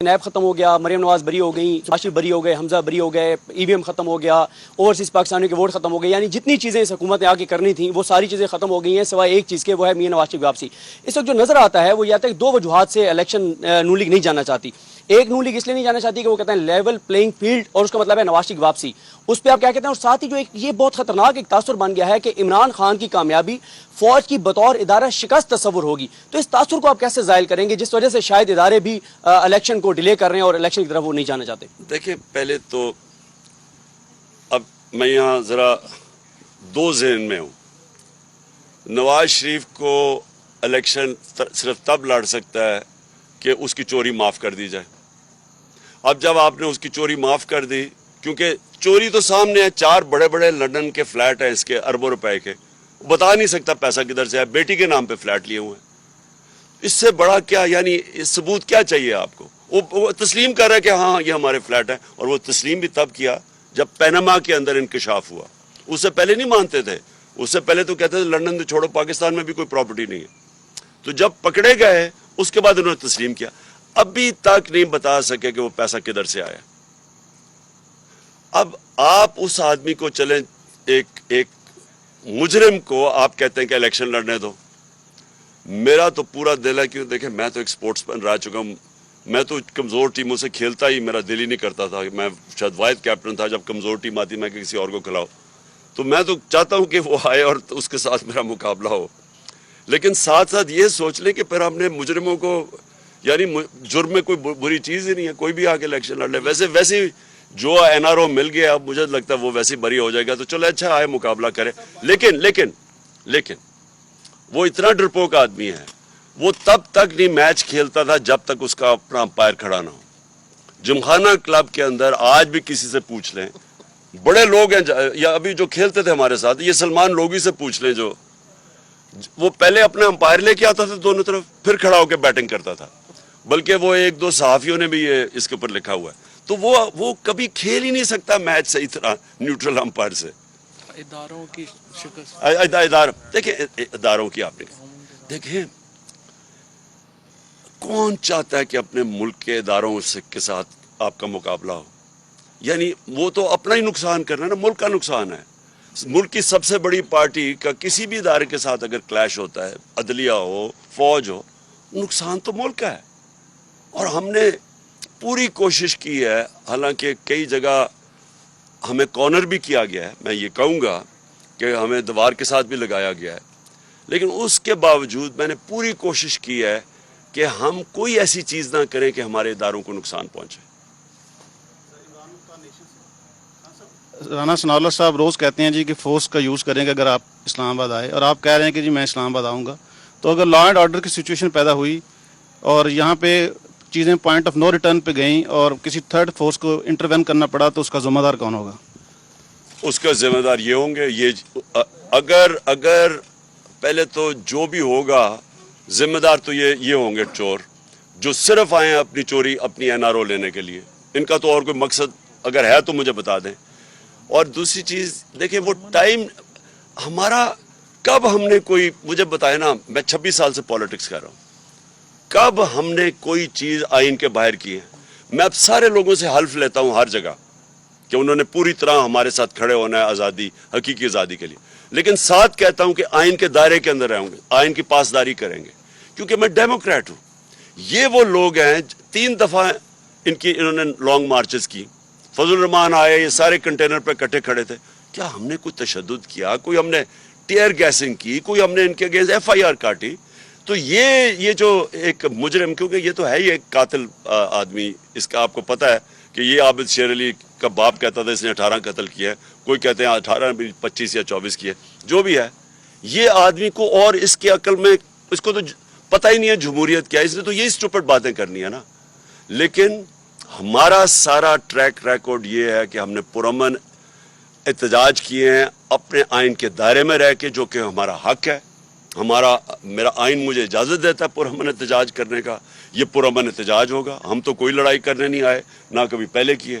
NAB ختم ہو گیا, مریم نواز بری ہو گئی, آصف بری ہو گئے, حمزہ بری ہو گئے, EVM ختم ہو گیا, اوورسیز پاکستانیوں کے ووٹ ختم ہو گئے. یعنی جتنی چیزیں اس حکومت نے آ کے کرنی تھیں وہ ساری چیزیں ختم ہو گئی ہیں سوائے ایک چیز کے, وہ ہے میاں نواز شریف کی واپسی. اس وقت جو نظر آتا ہے وہ یہ آتا ہے کہ دو وجوہات سے الیکشن نون لیگ نہیں جانا چاہتی. ایک نون لیگ اس لیے نہیں جانا چاہتی کہ وہ کہتے ہیں لیول پلینگ فیلڈ, اور اس کا مطلب ہے نواز شریف کی واپسی. اس پہ آپ کیا کہتے ہیں؟ اور ساتھ ہی جو یہ بہت خطرناک ایک تاثر بن گیا ہے کہ عمران خان کی کامیابی فوج کی بطور ادارہ شکست تصور ہوگی. تو اس تاثر کو آپ کیسے زائل کریں گے جس وجہ سے شاید ادارے بھی الیکشن کو ڈیلے کر رہے ہیں اور الیکشن کی طرف وہ نہیں جانا چاہتے؟ دیکھیں, پہلے تو اب میں یہاں ذرا دو ذہن میں ہوں. نواز شریف کو الیکشن صرف تب لڑ سکتا ہے کہ اس کی چوری معاف کر دی جائے. اب جب آپ نے اس کی چوری معاف کر دی, کیونکہ چوری تو سامنے ہے, 4 بڑے بڑے لندن کے فلیٹ ہیں اس کے, اربوں روپے کے, بتا نہیں سکتا پیسہ کدھر سے ہے, بیٹی کے نام پہ فلیٹ لیے ہوئے ہیں. اس سے بڑا کیا, یعنی ثبوت کیا چاہیے آپ کو؟ وہ تسلیم کر رہا ہے کہ ہاں یہ ہمارے فلیٹ ہیں, اور وہ تسلیم بھی تب کیا جب پیناما کے اندر انکشاف ہوا. اس سے پہلے نہیں مانتے تھے, اس سے پہلے تو کہتے تھے لندن تو چھوڑو, پاکستان میں بھی کوئی پراپرٹی نہیں ہے. تو جب پکڑے گئے اس کے بعد انہوں نے تسلیم کیا. ابھی تک نہیں بتا سکے کہ وہ پیسہ کدھر سے آیا. اب آپ اس آدمی کو چلیں, ایک مجرم کو آپ کہتے ہیں کہ الیکشن لڑنے دو. میرا تو پورا دل ہے کہ دیکھیں, میں تو ایک سپورٹس مین رہ چکا ہوں, میں تو کمزور ٹیموں سے کھیلتا ہی میرا دل ہی نہیں کرتا تھا. میں شاید واحد کیپٹن تھا جب کمزور ٹیم آتی میں کسی اور کو کھلاؤ. تو میں تو چاہتا ہوں کہ وہ آئے اور اس کے ساتھ میرا مقابلہ ہو, لیکن ساتھ ساتھ یہ سوچ لیں کہ پھر ہم نے مجرموں کو, یعنی جرم میں کوئی بری چیز ہی نہیں ہے, کوئی بھی آگے الیکشن لڑ لے. ویسے جو NRO مل گیا, اب مجھے لگتا ہے وہ ویسے بری ہو جائے گا, تو چلو اچھا آئے مقابلہ کرے. لیکن وہ اتنا ڈرپوک آدمی ہے, وہ تب تک نہیں میچ کھیلتا تھا جب تک اس کا اپنا امپائر کھڑا نہ ہو. جمخانہ کلب کے اندر آج بھی کسی سے پوچھ لیں, بڑے لوگ ہیں یا ابھی جو کھیلتے تھے ہمارے ساتھ, یہ سلمان لوگی سے پوچھ لیں, جو وہ پہلے اپنا امپائر لے کے آتا تھا دونوں طرف, پھر کھڑا ہو کے بیٹنگ کرتا تھا. بلکہ وہ 1-2 صحافیوں نے بھی یہ اس کے اوپر لکھا ہوا ہے. تو وہ کبھی کھیل ہی نہیں سکتا میچ صحیح طرح نیوٹرل امپائر سے. اداروں کی شکست, دیکھیں اداروں کی آپ نے دیکھیں, کون چاہتا ہے کہ اپنے ملک کے اداروں کے ساتھ آپ کا مقابلہ ہو؟ یعنی وہ تو اپنا ہی نقصان کرنا ہے نا, ملک کا نقصان ہے. ملک کی سب سے بڑی پارٹی کا کسی بھی ادارے کے ساتھ اگر کلیش ہوتا ہے, عدلیہ ہو, فوج ہو, نقصان تو ملک کا ہے. اور ہم نے پوری کوشش کی ہے, حالانکہ کئی جگہ ہمیں کارنر بھی کیا گیا ہے, میں یہ کہوں گا کہ ہمیں دیوار کے ساتھ بھی لگایا گیا ہے, لیکن اس کے باوجود میں نے پوری کوشش کی ہے کہ ہم کوئی ایسی چیز نہ کریں کہ ہمارے اداروں کو نقصان پہنچے. رانا ثناءاللہ صاحب روز کہتے ہیں جی کہ فورس کا یوز کریں گے اگر آپ اسلام آباد آئے, اور آپ کہہ رہے ہیں کہ جی میں اسلام آباد آؤں گا. تو اگر لا اینڈ آرڈر کی سچویشن پیدا ہوئی اور یہاں پہ چیزیں پوائنٹ آف نو ریٹرن پہ گئیں اور کسی تھرڈ فورس کو انٹروین کرنا پڑا, تو اس کا ذمہ دار کون ہوگا؟ اس کا ذمہ دار یہ ہوں گے, یہ اگر پہلے تو جو بھی ہوگا ذمہ دار تو یہ ہوں گے چور, جو صرف آئے ہیں اپنی چوری, اپنی NRO لینے کے لیے. ان کا تو اور کوئی مقصد اگر ہے تو مجھے بتا دیں. اور دوسری چیز دیکھیں, وہ ٹائم ہمارا کب ہم نے کوئی, مجھے بتائے نا, میں 26 سال سے پالیٹکس کر رہا ہوں, کب ہم نے کوئی چیز آئین کے باہر کی ہے؟ میں اب سارے لوگوں سے حلف لیتا ہوں ہر جگہ کہ انہوں نے پوری طرح ہمارے ساتھ کھڑے ہونا ہے آزادی, حقیقی آزادی کے لیے, لیکن ساتھ کہتا ہوں کہ آئین کے دائرے کے اندر رہیں گے, آئین کی پاسداری کریں گے, کیونکہ میں ڈیموکریٹ ہوں. یہ وہ لوگ ہیں 3 دفعہ انہوں نے لانگ مارچز کی, فضل الرحمان آئے, یہ سارے کنٹینر پہ کٹھے کھڑے تھے. کیا ہم نے کوئی تشدد کیا؟ کوئی ہم نے ٹیئر گیسنگ کی؟ کوئی ہم نے ان کے اگینسٹ FIR کاٹی؟ تو یہ جو ایک مجرم, کیونکہ یہ تو ہے ہی ایک قاتل آدمی, اس کا آپ کو پتہ ہے کہ یہ عابد شیر علی کا باپ کہتا تھا اس نے 18 قتل کیا ہے, کوئی کہتے ہیں 18 بھی 25 یا 24 کیے, جو بھی ہے. یہ آدمی کو اور اس کے عقل میں, اس کو تو پتہ ہی نہیں ہے جمہوریت کیا ہے, اس نے تو یہی اسٹوپڈ باتیں کرنی ہے نا. لیکن ہمارا سارا ٹریک ریکارڈ یہ ہے کہ ہم نے پرامن احتجاج کیے ہیں اپنے آئین کے دائرے میں رہ کے, جو کہ ہمارا حق ہے. میرا آئین مجھے اجازت دیتا ہے پرامن احتجاج کرنے کا, یہ پرامن احتجاج ہوگا. ہم تو کوئی لڑائی کرنے نہیں آئے, نہ کبھی پہلے کیے.